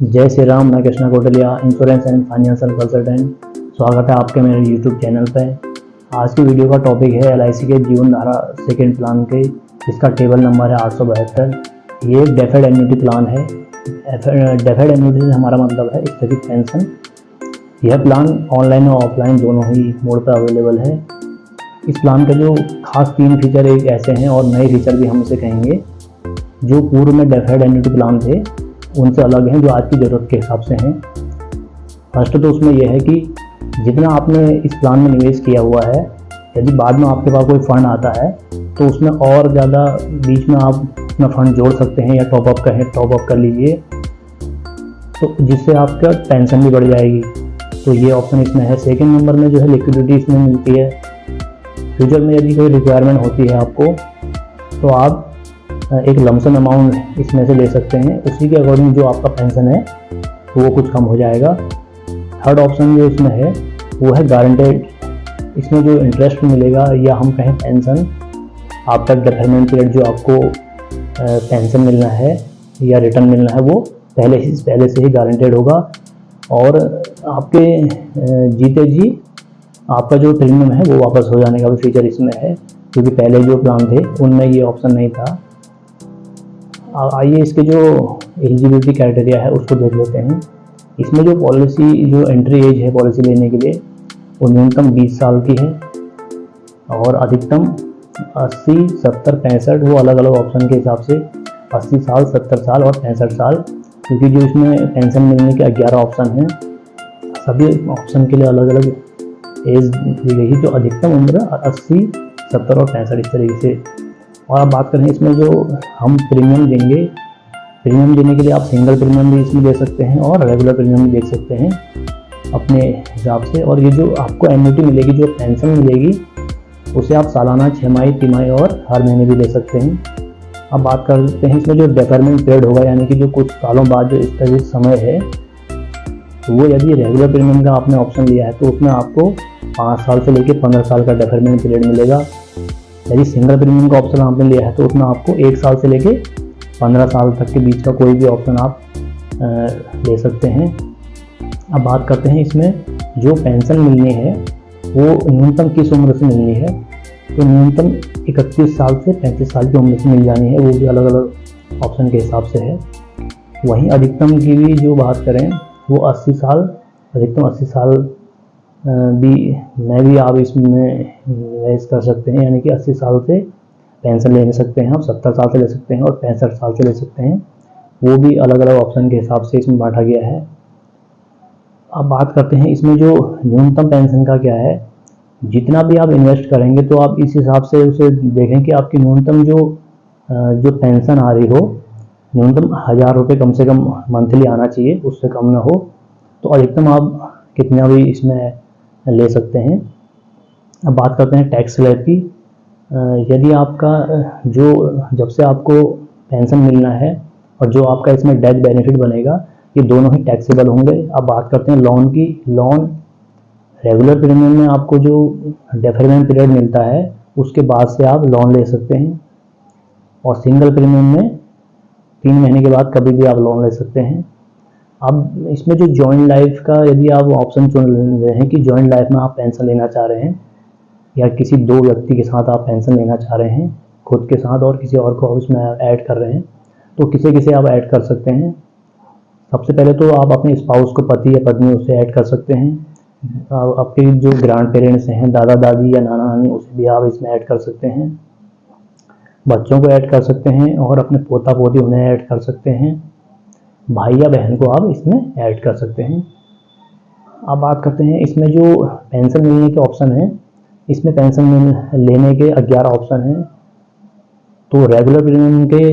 जय श्री राम। मैं Krishna Kotliya, insurance and financial consultant. स्वागत है आपके मेरे यूट्यूब चैनल पर। आज की वीडियो का टॉपिक है LIC के जीवन धारा सेकेंड प्लान के, जिसका टेबल नंबर है 872। ये एक डेफर्ड एन्युटी प्लान है। डेफर्ड एन्युटी से हमारा मतलब है स्थगित पेंशन। यह प्लान ऑनलाइन और ऑफलाइन दोनों ही मोड पर अवेलेबल है। इस प्लान के जो खास 3 फीचर एक ऐसे हैं और नए फीचर भी हम इसे कहेंगे, जो पूर्व में डेफर्ड एन्युटी प्लान थे उनसे अलग हैं, जो आज की ज़रूरत के हिसाब से हैं। फर्स्ट तो उसमें यह है कि जितना आपने इस प्लान में निवेश किया हुआ है, यदि बाद में आपके पास कोई फ़ंड आता है तो उसमें और ज़्यादा बीच में आप अपना फ़ंड जोड़ सकते हैं या टॉपअप कर लीजिए, तो जिससे आपका पेंशन भी बढ़ जाएगी। तो ये ऑप्शन इसमें है। सेकेंड नंबर में जो है लिक्विडिटी इसमें मिलती है। फ्यूचर में यदि कोई रिक्वायरमेंट होती है आपको, तो आप एक लमसम अमाउंट इसमें से ले सकते हैं। उसी के अकॉर्डिंग जो आपका पेंशन है वो कुछ कम हो जाएगा। थर्ड ऑप्शन जो इसमें है वो है गारंटेड। इसमें जो इंटरेस्ट मिलेगा या हम कहें पेंशन, आपका डेफरमेंट पीरियड जो आपको पेंशन मिलना है या रिटर्न मिलना है वो पहले से ही गारंटेड होगा। और आपके जीते जी आपका जो प्रीमियम है वो वापस हो जाने का भी फीचर इसमें है, क्योंकि पहले जो प्लान थे उनमें ये ऑप्शन नहीं था। आइए इसके जो एलिजिबिलिटी क्राइटेरिया है उसको देख लेते हैं। इसमें जो पॉलिसी जो एंट्री एज है पॉलिसी लेने के लिए, वो न्यूनतम 20 साल की है और अधिकतम 80, 70, 65, वो अलग अलग ऑप्शन के हिसाब से 80 साल, 70 साल और 65 साल, क्योंकि जो इसमें पेंशन मिलने के 11 ऑप्शन हैं, सभी ऑप्शन के लिए अलग अलग एज दी गई है। जो अधिकतम उम्र 80, 70 और 65 इस तरीके से। और आप बात करें इसमें जो हम प्रीमियम देंगे, प्रीमियम देने के लिए आप सिंगल प्रीमियम भी इसमें दे सकते हैं और रेगुलर प्रीमियम भी दे सकते हैं अपने हिसाब से। और ये जो आपको एन्युटी मिलेगी, जो पेंशन मिलेगी, उसे आप सालाना, 6 माही, तिमाही और हर महीने भी ले सकते हैं। अब बात करते हैं इसमें जो डेफरमेंट पीरियड होगा, यानी कि जो कुछ सालों बाद जो स्थगित समय है, वो यदि रेगुलर प्रीमियम का आपने ऑप्शन लिया है तो उसमें आपको 5 साल से लेकर 15 साल का डेफरमेंट पीरियड मिलेगा। यदि सिंगल प्रीमियम का ऑप्शन आपने लिया है तो उसमें आपको 1 साल से लेके 15 साल तक के बीच का कोई भी ऑप्शन आप ले सकते हैं। अब बात करते हैं इसमें जो पेंशन मिलनी है वो न्यूनतम किस उम्र से मिलनी है। तो न्यूनतम 31 साल से 35 साल की उम्र से मिल जानी है, वो भी अलग अलग ऑप्शन के हिसाब से है। वहीं अधिकतम की भी जो बात करें वो 80 साल, अधिकतम 80 साल भी आप इसमें रेस कर सकते हैं, यानी कि 80 साल से पेंशन ले सकते हैं आप, 70 साल से ले सकते हैं और 65 साल से ले सकते हैं। वो भी अलग अलग ऑप्शन के हिसाब से इसमें बांटा गया है। अब बात करते हैं इसमें जो न्यूनतम पेंशन का क्या है। जितना भी आप इन्वेस्ट करेंगे तो आप इस हिसाब से उसे देखें कि आपकी न्यूनतम जो पेंशन आ रही हो, न्यूनतम 1000 रुपये कम से कम मंथली आना चाहिए, उससे कम ना हो। तो अधिकतम आप कितना भी इसमें ले सकते हैं। अब बात करते हैं टैक्स स्लैब की। यदि आपका जब से आपको पेंशन मिलना है और जो आपका इसमें डेथ बेनिफिट बनेगा, ये दोनों ही टैक्सेबल होंगे। अब बात करते हैं लोन की। लोन रेगुलर प्रीमियम में आपको जो डेफरमेंट पीरियड मिलता है उसके बाद से आप लोन ले सकते हैं, और सिंगल प्रीमियम में 3 महीने के बाद कभी भी आप लोन ले सकते हैं। अब इसमें जो जॉइंट लाइफ का यदि आप ऑप्शन चुन रहे हैं कि जॉइंट लाइफ में आप पेंशन लेना चाह रहे हैं या किसी 2 व्यक्ति के साथ आप पेंशन लेना चाह रहे हैं, खुद के साथ और किसी और को उसमें ऐड कर रहे हैं, तो किसे किसे आप ऐड कर सकते हैं। सबसे पहले तो आप अपने स्पाउस को, पति या पत्नी, उसे ऐड कर सकते हैं। आपके जो ग्रैंड पेरेंट्स हैं, दादा दादी या नाना नानी, उसे भी आप इसमें ऐड कर सकते हैं। बच्चों को ऐड कर सकते हैं और अपने पोता पोती उन्हें ऐड कर सकते हैं। भाई या बहन को आप इसमें ऐड कर सकते हैं। अब बात करते हैं इसमें जो पेंशन मिलने के ऑप्शन हैं। इसमें पेंशन लेने के 11 ऑप्शन हैं। तो रेगुलर प्रीमियम के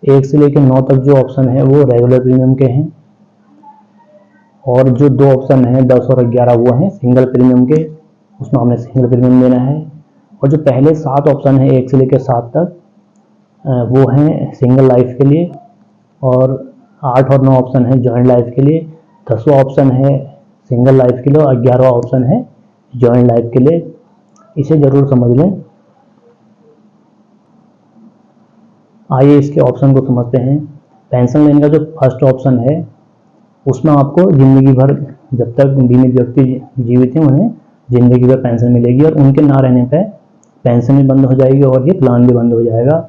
1 से लेकर 9 तक जो ऑप्शन है वो रेगुलर प्रीमियम के हैं, और जो 2 ऑप्शन हैं 10 और 11 वो हैं सिंगल प्रीमियम के, उसमें हमने सिंगल प्रीमियम लेना है। और जो पहले 7 ऑप्शन हैं 1 से लेकर 7 तक, वो हैं सिंगल लाइफ के लिए, और 8 और 9 ऑप्शन है जॉइंट लाइफ के लिए। 10वां ऑप्शन है सिंगल लाइफ के लिए और 11वां ऑप्शन है जॉइंट लाइफ के लिए। इसे ज़रूर समझ लें। आइए इसके ऑप्शन को समझते हैं। पेंशन लेने का जो फर्स्ट ऑप्शन है उसमें आपको ज़िंदगी भर, जब तक बीमित व्यक्ति जीवित हैं उन्हें ज़िंदगी भर पेंशन मिलेगी, और उनके ना रहने पे पेंशन भी बंद हो जाएगी और ये प्लान भी बंद हो जाएगा।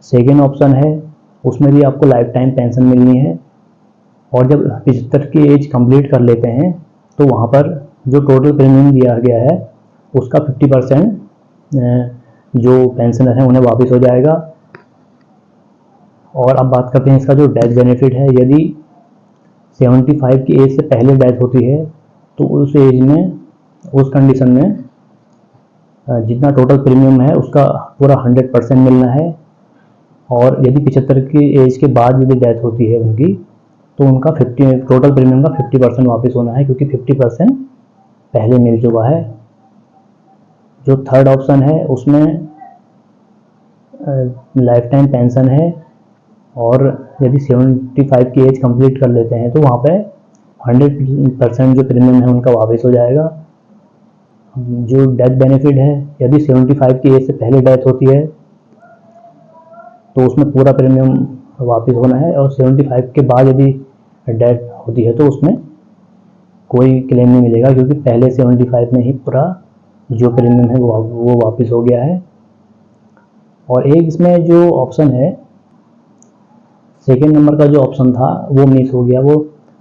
सेकेंड ऑप्शन है, उसमें भी आपको लाइफ टाइम पेंशन मिलनी है, और जब 75 की एज कंप्लीट कर लेते हैं तो वहाँ पर जो टोटल प्रीमियम दिया गया है उसका 50% जो पेंशनर हैं उन्हें वापस हो जाएगा। और अब बात करते हैं इसका जो डेथ बेनिफिट है। यदि 75 की एज से पहले डेथ होती है तो उस एज में, उस कंडीशन में जितना टोटल प्रीमियम है उसका पूरा 100% मिलना है। और यदि 75 की एज के बाद यदि डेथ होती है उनकी, तो उनका टोटल प्रीमियम का 50% वापस होना है, क्योंकि 50% पहले मिल चुका है। जो थर्ड ऑप्शन है उसमें लाइफ टाइम पेंशन है, और यदि 75 की एज कंप्लीट कर लेते हैं तो वहाँ पे 100% जो प्रीमियम है उनका वापस हो जाएगा। जो डेथ बेनिफिट है, यदि 75 की एज से पहले डेथ होती है तो उसमें पूरा प्रीमियम वापस होना है, और 75 के बाद यदि डेथ होती है तो उसमें कोई क्लेम नहीं मिलेगा, क्योंकि पहले 75 में ही पूरा जो प्रीमियम है वो वापस हो गया है। और एक इसमें जो ऑप्शन है, सेकेंड नंबर का जो ऑप्शन था वो मिस हो गया, वो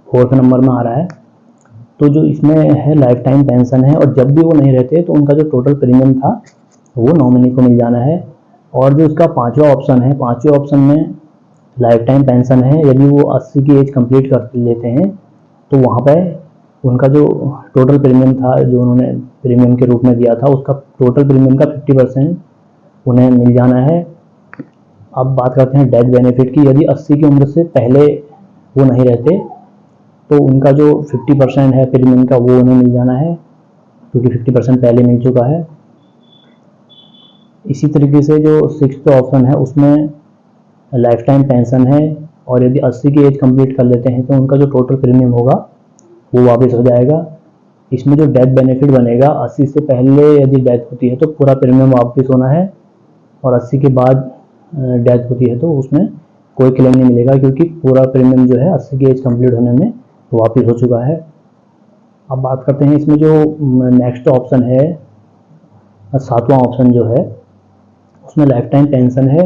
फोर्थ नंबर में आ रहा है। तो जो इसमें है लाइफ टाइम पेंशन है, और जब भी वो नहीं रहते तो उनका जो टोटल प्रीमियम था वो नॉमिनी को मिल जाना है। और जो इसका पांचवा ऑप्शन है, पांचवें ऑप्शन में लाइफ टाइम पेंशन है, यदि वो 80 की एज कंप्लीट कर लेते हैं तो वहाँ पर उनका जो टोटल प्रीमियम था, जो उन्होंने प्रीमियम के रूप में दिया था, उसका टोटल प्रीमियम का 50% उन्हें मिल जाना है। अब बात करते हैं डेथ बेनिफिट की। यदि 80 की उम्र से पहले वो नहीं रहते तो उनका जो 50% है प्रीमियम का वो उन्हें मिल जाना है, क्योंकि 50% पहले मिल चुका है। इसी तरीके से जो सिक्स्थ ऑप्शन है उसमें लाइफ टाइम पेंशन है, और यदि 80 की एज कंप्लीट कर लेते हैं तो उनका जो टोटल प्रीमियम होगा वो वापस हो जाएगा। इसमें जो डेथ बेनिफिट बनेगा, 80 से पहले यदि डेथ होती है तो पूरा प्रीमियम वापस होना है, और 80 के बाद डेथ होती है तो उसमें कोई क्लेम नहीं मिलेगा, क्योंकि पूरा प्रीमियम जो है 80 की एज कंप्लीट होने में वापस हो चुका है। अब बात करते हैं इसमें जो नेक्स्ट ऑप्शन है, सातवां ऑप्शन जो है, उसमें लाइफ टाइम पेंशन है।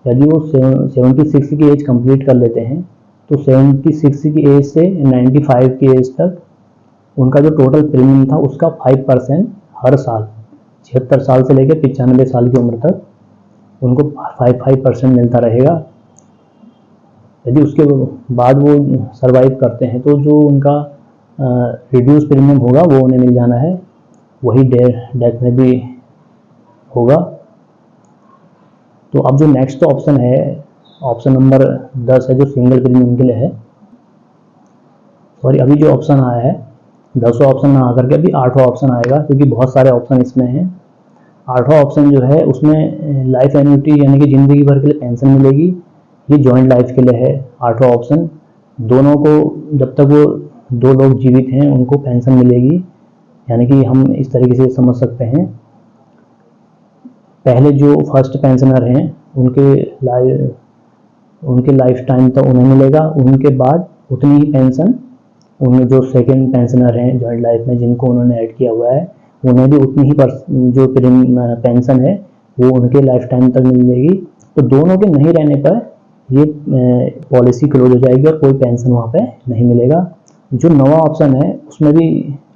यदि वो 76 की एज कंप्लीट कर लेते हैं तो 76 की एज से 95 की एज तक उनका जो टोटल प्रीमियम था उसका 5% हर साल, 76 साल से लेकर 95 साल की उम्र तक उनको 5% मिलता रहेगा। यदि उसके बाद वो सरवाइव करते हैं तो जो उनका रिड्यूस प्रीमियम होगा वो उन्हें मिल जाना है, वही डेथ में भी होगा। तो अब जो नेक्स्ट ऑप्शन है, ऑप्शन नंबर 10 है, जो सिंगल प्रीमियम के लिए है। सॉरी, अभी जो ऑप्शन आया है 10वां ऑप्शन ना आकर के अभी 8वां ऑप्शन आएगा, क्योंकि बहुत सारे ऑप्शन इसमें हैं। 8वां ऑप्शन जो है उसमें लाइफ एन्युटी यानी कि ज़िंदगी भर के लिए पेंशन मिलेगी, ये जॉइंट लाइफ के लिए है 8वां ऑप्शन। दोनों को, जब तक वो दो लोग जीवित हैं उनको पेंशन मिलेगी, यानी कि हम इस तरीके से समझ सकते हैं, पहले जो फर्स्ट पेंशनर हैं उनके लाइफ टाइम तक उन्हें मिलेगा, उनके बाद उतनी ही पेंशन उनमें जो सेकंड पेंशनर हैं जॉइंट लाइफ में जिनको उन्होंने ऐड किया हुआ है उन्हें भी उतनी ही जो पेंशन है वो उनके लाइफ टाइम तक मिलेगी। तो दोनों के नहीं रहने पर ये पॉलिसी क्लोज हो जाएगी और कोई पेंशन वहाँ पे नहीं मिलेगा। जो 9वां ऑप्शन है उसमें भी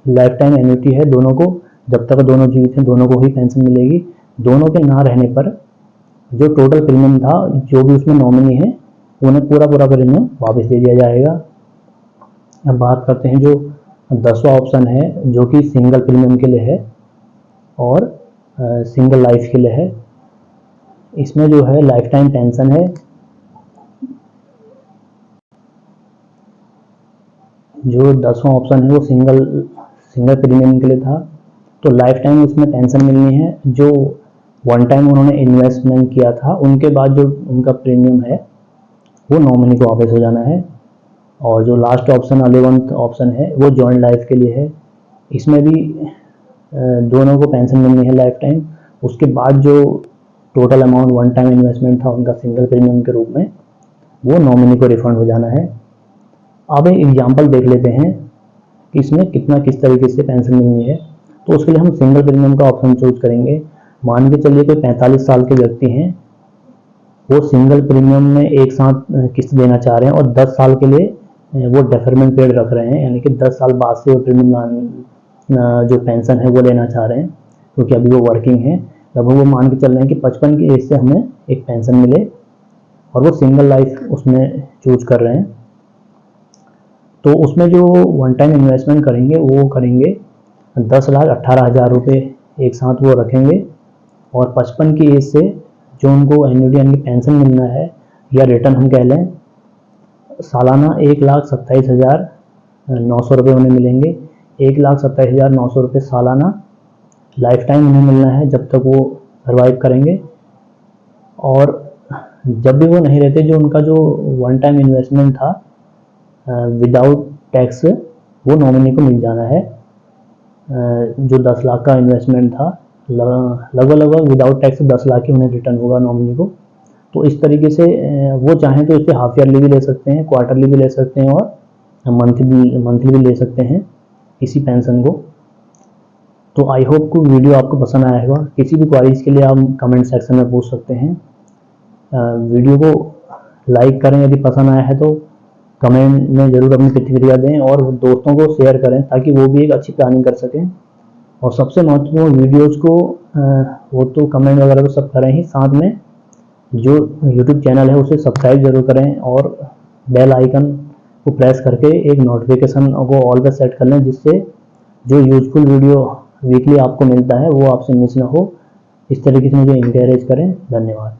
लाइफ टाइम एन्युटी है, दोनों को, जब तक दोनों जीवित हैं दोनों को ही पेंशन मिलेगी। दोनों के ना रहने पर जो टोटल प्रीमियम था, जो भी उसमें नॉमिनी है, उन्हें पूरा प्रीमियम वापस दे दिया जाएगा। अब बात करते हैं जो 10वां ऑप्शन है, जो कि सिंगल प्रीमियम के लिए है और सिंगल लाइफ के लिए है। इसमें जो है लाइफ टाइम पेंशन है। जो 10वां ऑप्शन है वो सिंगल प्रीमियम के लिए था, तो लाइफ टाइम उसमें पेंशन मिलनी है। जो वन टाइम उन्होंने इन्वेस्टमेंट किया था उनके बाद जो उनका प्रीमियम है वो नॉमिनी को वापस हो जाना है। और जो लास्ट ऑप्शन 11th ऑप्शन है वो जॉइंट लाइफ के लिए है। इसमें भी दोनों को पेंशन मिलनी है लाइफ टाइम। उसके बाद जो total amount one time investment था उनका सिंगल प्रीमियम के रूप में, वो नॉमिनी को रिफंड हो जाना है। अब एक एग्जांपल देख लेते हैं कि इसमें किस तरीके से पेंशन मिलनी है। तो उसके लिए हम सिंगल प्रीमियम का ऑप्शन चूज करेंगे। मान के चलिए कोई 45 साल के व्यक्ति हैं, वो सिंगल प्रीमियम में एक साथ किस्त देना चाह रहे हैं और 10 साल के लिए वो डेफरमेंट पीरियड रख रहे हैं, यानी कि 10 साल बाद से वो प्रीमियम जो पेंशन है वो लेना चाह रहे हैं, क्योंकि अभी वो वर्किंग है। लगभग वो मान के चल रहे हैं कि 55 की एज से हमें एक पेंशन मिले, और वो सिंगल लाइफ उसमें चूज कर रहे हैं। तो उसमें जो वन टाइम इन्वेस्टमेंट करेंगे वो करेंगे 10,18,000 रुपये एक साथ वो रखेंगे, और 55 की एज से जो उनको एन्युटी यानी पेंशन मिलना है, या रिटर्न हम कह लें, सालाना 1,27,900 रुपये उन्हें मिलेंगे। 1,27,900 रुपये सालाना लाइफ टाइम उन्हें मिलना है जब तक वो सर्वाइव करेंगे। और जब भी वो नहीं रहते, जो उनका जो वन टाइम इन्वेस्टमेंट था विदाउट टैक्स, वो नॉमिनी को मिल जाना है। जो 10 लाख का इन्वेस्टमेंट था, लगभग विदाउट टैक्स 10 लाख ही उन्हें रिटर्न होगा नॉमिनी को। तो इस तरीके से वो चाहें तो इसे हाफ ईयरली भी ले सकते हैं, क्वार्टरली भी ले सकते हैं, और मंथली भी ले सकते हैं इसी पेंशन को। तो आई होप को वीडियो आपको पसंद आया होगा। किसी भी क्वारीज के लिए आप कमेंट सेक्शन में पूछ सकते हैं। वीडियो को लाइक करें यदि पसंद आया है तो, कमेंट में ज़रूर अपनी प्रतिक्रिया दें, और दोस्तों को शेयर करें ताकि वो भी एक अच्छी प्लानिंग कर सकें। और सबसे महत्वपूर्ण, वीडियोज़ को वो तो कमेंट वगैरह तो सब करें ही, साथ में जो यूट्यूब चैनल है उसे सब्सक्राइब जरूर करें, और बेल आइकन को प्रेस करके एक नोटिफिकेशन को ऑल पे सेट कर लें, जिससे जो यूजफुल वीडियो वीकली आपको मिलता है वो आपसे मिस ना हो। इस तरीके से मुझे इंकरेज करें। धन्यवाद।